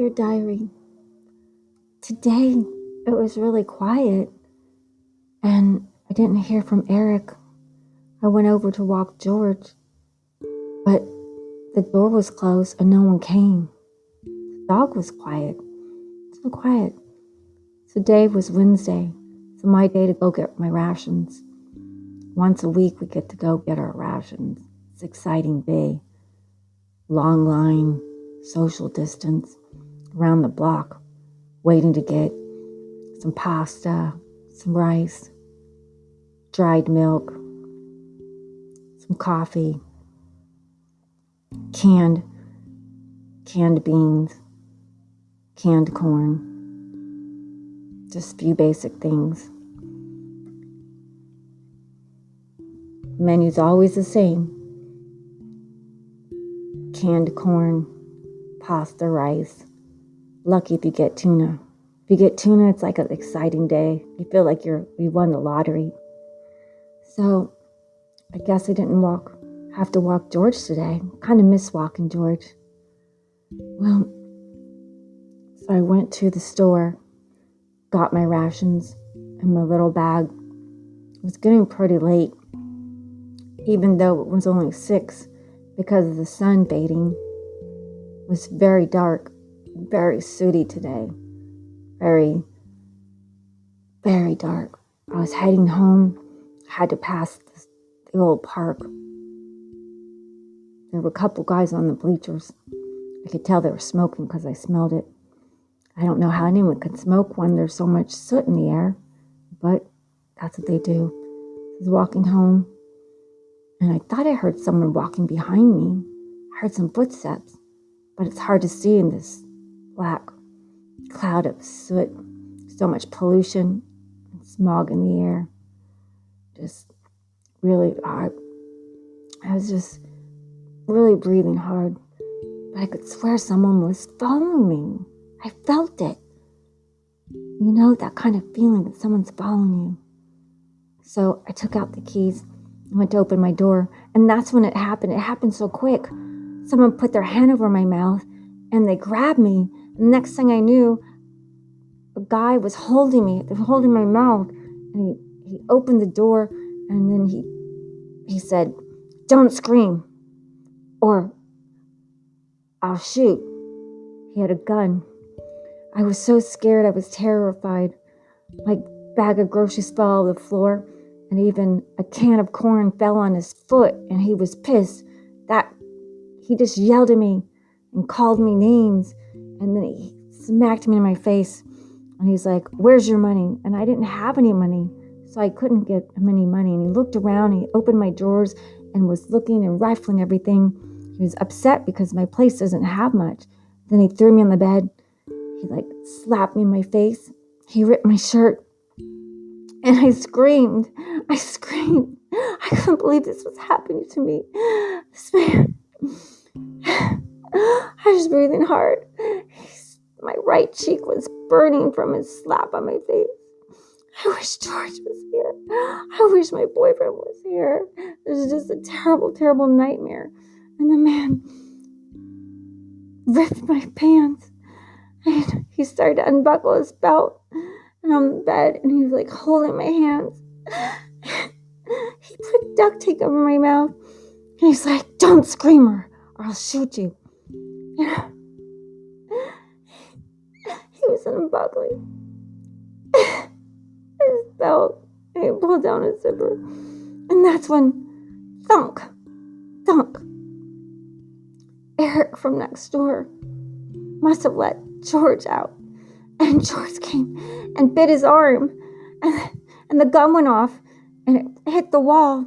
Dear Diary, today it was really quiet and I didn't hear from Eric. I went over to walk George, but the door was closed and no one came. The dog was quiet, so quiet. Today was Wednesday, so my day to go get my rations. Once a week we get to go get our rations. It's an exciting day. Long line, social distance, around the block, waiting to get some pasta, some rice, dried milk, some coffee, canned beans, canned corn, just a few basic things. Menu's always the same. Canned corn, pasta, rice. Lucky if you get tuna. If you get tuna, it's like an exciting day. You feel like you won the lottery. So I guess I didn't have to walk George today. Kind of miss walking George. Well, so I went to the store, got my rations in my little bag. It was getting pretty late, even though it was only 6 because of the sun baiting. It was very dark, very sooty today. Very, very dark. I was heading home. I had to pass the old park. There were a couple guys on the bleachers. I could tell they were smoking because I smelled it. I don't know how anyone could smoke when there's so much soot in the air, but that's what they do. I was walking home, and I thought I heard someone walking behind me. I heard some footsteps, but it's hard to see in this black cloud of soot. So much pollution and smog in the air. Just really hard. I was just really breathing hard. But I could swear someone was following me. I felt it. You know, that kind of feeling that someone's following you. So I took out the keys and went to open my door. And that's when it happened. It happened so quick. Someone put their hand over my mouth and they grabbed me. And the next thing I knew, a guy was holding me, holding my mouth. And he opened the door and then he said, "Don't scream or I'll shoot." He had a gun. I was so scared. I was terrified. My bag of groceries fell on the floor, and even a can of corn fell on his foot, and he was pissed that he just yelled at me and called me names, and then he smacked me in my face, and he's like, "Where's your money?" And I didn't have any money, so I couldn't get him any money. And he looked around, he opened my drawers and was looking and rifling everything. He was upset because my place doesn't have much. Then he threw me on the bed. He slapped me in my face. He ripped my shirt. And I screamed. I couldn't believe this was happening to me. This man. I was breathing hard. My right cheek was burning from his slap on my face. I wish George was here. I wish my boyfriend was here. This is just a terrible, terrible nightmare. And the man ripped my pants. And he started to unbuckle his belt. And I'm in bed, and he was holding my hands. He put duct tape over my mouth. And he's like, "Don't scream or I'll shoot you." And he was unbuckling his belt. And he pulled down his zipper. And that's when, thunk, thunk, Eric from next door must have let George out. And George came and bit his arm. And the gun went off and it hit the wall.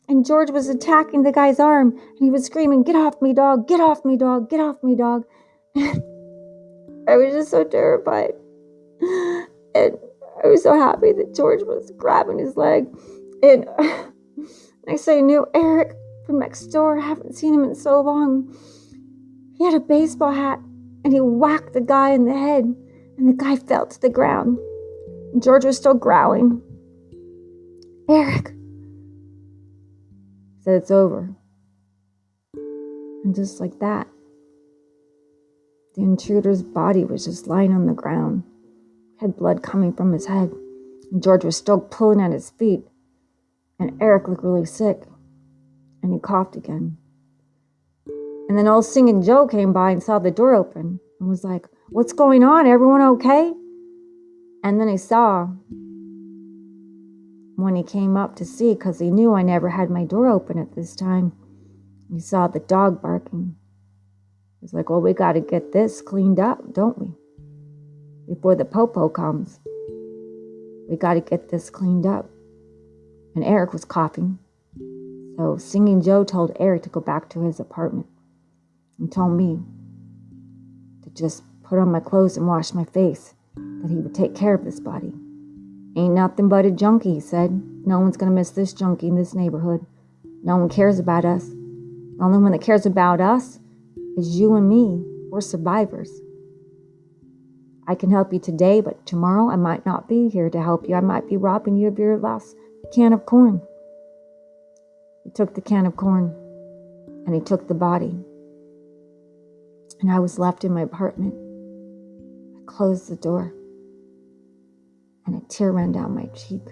And George was attacking the guy's arm. And he was screaming, "Get off me, dog. Get off me, dog. Get off me, dog." And I was just so terrified. And I was so happy that George was grabbing his leg. And next thing I knew, Eric from next door, I haven't seen him in so long. He had a baseball hat. And he whacked the guy in the head, and the guy fell to the ground. And George was still growling. "Eric," said, "it's over." And just like that, The intruder's body was just lying on the ground, had blood coming from his head, and George was still pulling at his feet, and Eric looked really sick, and he coughed again. And then old Singing Joe came by and saw the door open and was like, "What's going on? Everyone okay?" And then he saw, when he came up to see, because he knew I never had my door open at this time, he saw the dog barking. He was like, "Well, we got to get this cleaned up, don't we? Before the popo comes. We got to get this cleaned up." And Eric was coughing. So Singing Joe told Eric to go back to his apartment and told me to just put on my clothes and wash my face, that he would take care of this body. "Ain't nothing but a junkie," he said. "No one's going to miss this junkie in this neighborhood. No one cares about us. The only one that cares about us is you and me. We're survivors. I can help you today, but tomorrow I might not be here to help you. I might be robbing you of your last can of corn." He took the can of corn and he took the body. And I was left in my apartment. I closed the door and a tear ran down my cheek.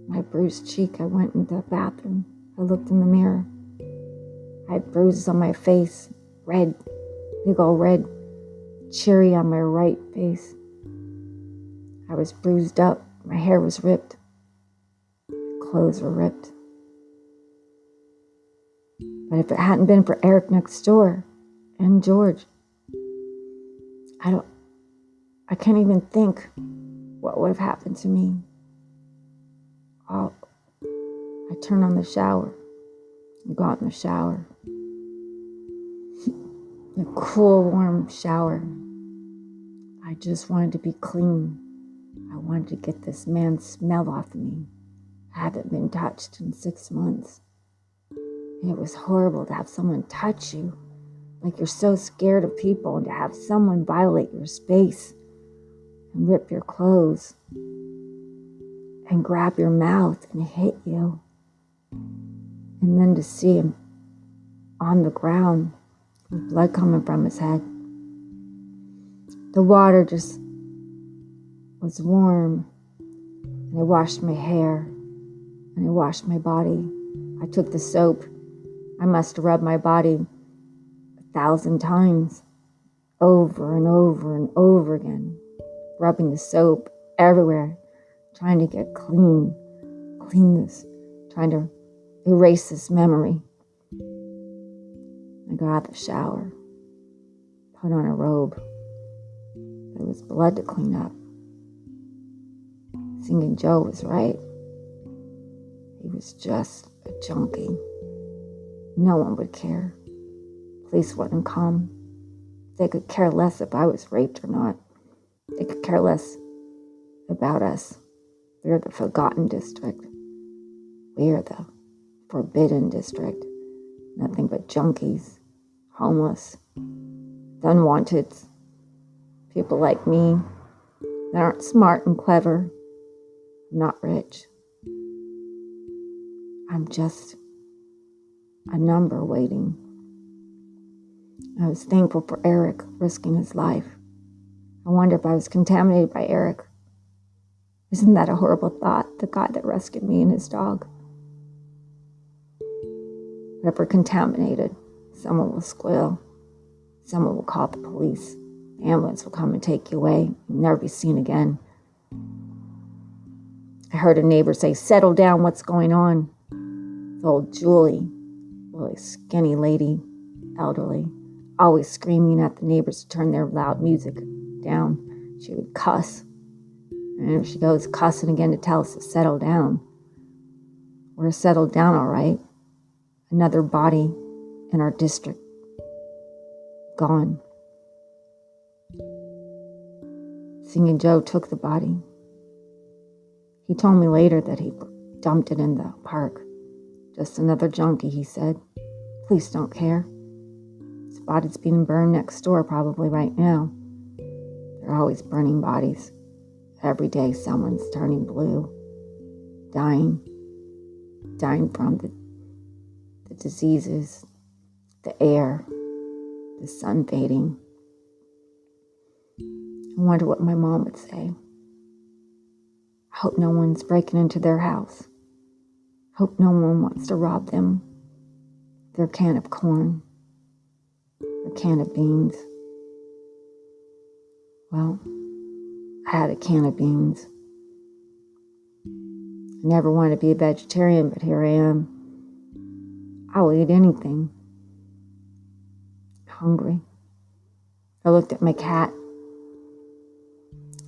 My bruised cheek. I went into the bathroom. I looked in the mirror. I had bruises on my face, red, big old red cherry on my right face. I was bruised up. My hair was ripped. My clothes were ripped. But if it hadn't been for Eric next door and George, I can't even think what would have happened to me. I turned on the shower and got in the shower. The cool, warm shower. I just wanted to be clean. I wanted to get this man's smell off of me. I haven't been touched in 6 months. It was horrible to have someone touch you, like you're so scared of people, and to have someone violate your space and rip your clothes and grab your mouth and hit you. And then to see him on the ground with blood coming from his head. The water just was warm, and I washed my hair and I washed my body. I took the soap. I must have rubbed my body 1,000 times, over and over and over again, rubbing the soap everywhere, trying to get clean this, trying to erase this memory. I got out of the shower, put on a robe. There was blood to clean up. Singing Joe was right. He was just a junkie. No one would care. Police wouldn't come. They could care less if I was raped or not. They could care less about us. We're the forgotten district. We're the forbidden district. Nothing but junkies, homeless, unwanted. People like me that aren't smart and clever, not rich. I'm just a number waiting. I was thankful for Eric risking his life. I wonder if I was contaminated by Eric. Isn't that a horrible thought? The guy that rescued me and his dog. But if we're contaminated, someone will squeal. Someone will call the police. The ambulance will come and take you away. You'll never be seen again. I heard a neighbor say, "Settle down, what's going on?" It's old Julie, really skinny lady, elderly, always screaming at the neighbors to turn their loud music down. She would cuss. And she goes cussing again to tell us to settle down. We're settled down, all right. Another body in our district. Gone. Singing Joe took the body. He told me later that he dumped it in the park. Just another junkie, he said. Police don't care. His body's being burned next door probably right now. They're always burning bodies. Every day someone's turning blue, dying from the diseases, the air, the sun fading. I wonder what my mom would say. I hope no one's breaking into their house. Hope no one wants to rob them. Their can of corn. Their can of beans. Well, I had a can of beans. I never wanted to be a vegetarian, but here I am. I will eat anything. Hungry. I looked at my cat.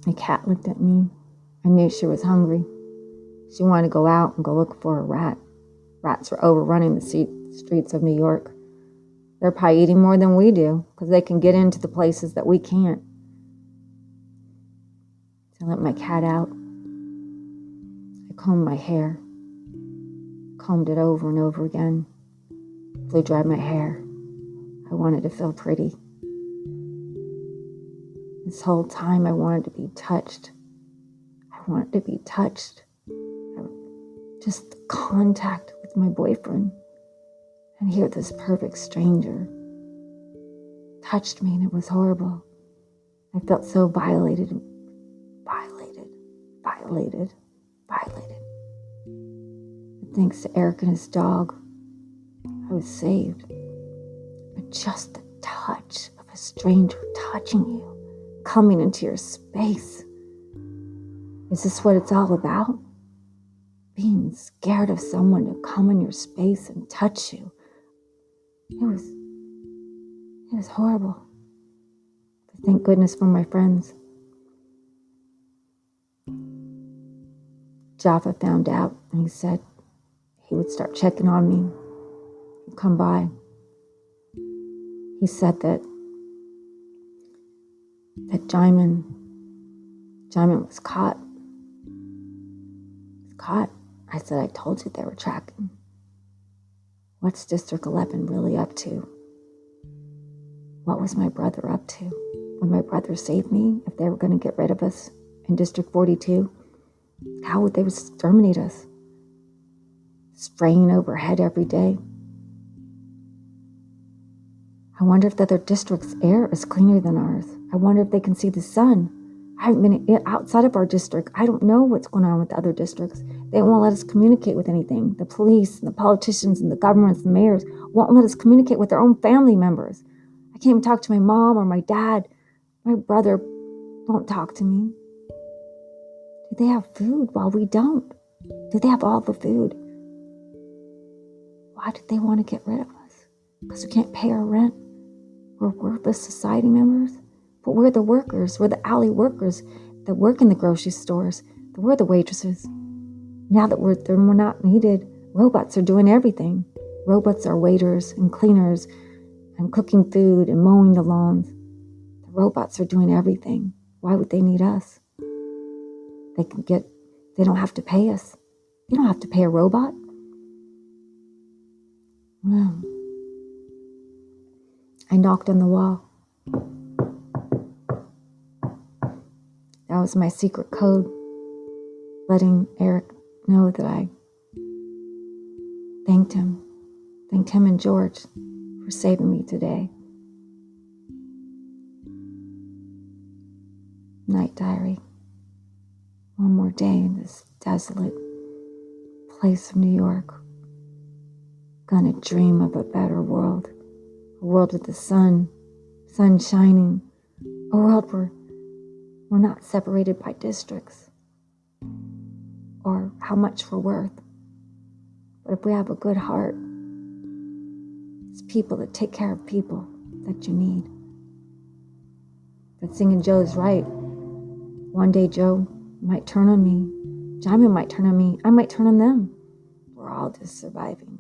My cat looked at me. I knew she was hungry. She wanted to go out and go look for a rat. Rats were overrunning the streets of New York. They're probably eating more than we do because they can get into the places that we can't. So I let my cat out. I combed my hair. Combed it over and over again. Blew dried my hair. I wanted to feel pretty. This whole time I wanted to be touched. I wanted to be touched. Just the contact with my boyfriend. And here this perfect stranger touched me, and it was horrible. I felt so violated. But thanks to Eric and his dog, I was saved. But just the touch of a stranger touching you, coming into your space. Is this what it's all about? Being scared of someone to come in your space and touch you. It was horrible. But thank goodness for my friends. Jaffa found out, and he said he would start checking on me. He'd come by. He said that Jaimin was caught. I said, I told you they were tracking. What's District 11 really up to? What was my brother up to? When my brother saved me, if they were going to get rid of us in District 42, how would they exterminate us? Spraying overhead every day. I wonder if the other district's air is cleaner than ours. I wonder if they can see the sun. I haven't been outside of our district. I don't know what's going on with the other districts. They won't let us communicate with anything. The police and the politicians and the governments and the mayors won't let us communicate with their own family members. I can't even talk to my mom or my dad. My brother won't talk to me. Do they have food while we don't? Do they have all the food? Why did they want to get rid of us? Because we can't pay our rent? We're worthless society members? But we're the workers. We're the alley workers that work in the grocery stores. We're the waitresses. Now that we're not needed, robots are doing everything. Robots are waiters and cleaners and cooking food and mowing the lawns. The robots are doing everything. Why would they need us? They don't have to pay us. They don't have to pay a robot. Well, I knocked on the wall. That was my secret code, letting Eric know that I thanked him and George for saving me today. Night diary. One more day in this desolate place of New York. Gonna dream of a better world. A world with the sun shining. A world where we're not separated by districts or how much we're worth. But if we have a good heart, it's people that take care of people that you need. But Singing Joe's right. One day Joe might turn on me. Jaimin might turn on me. I might turn on them. We're all just surviving.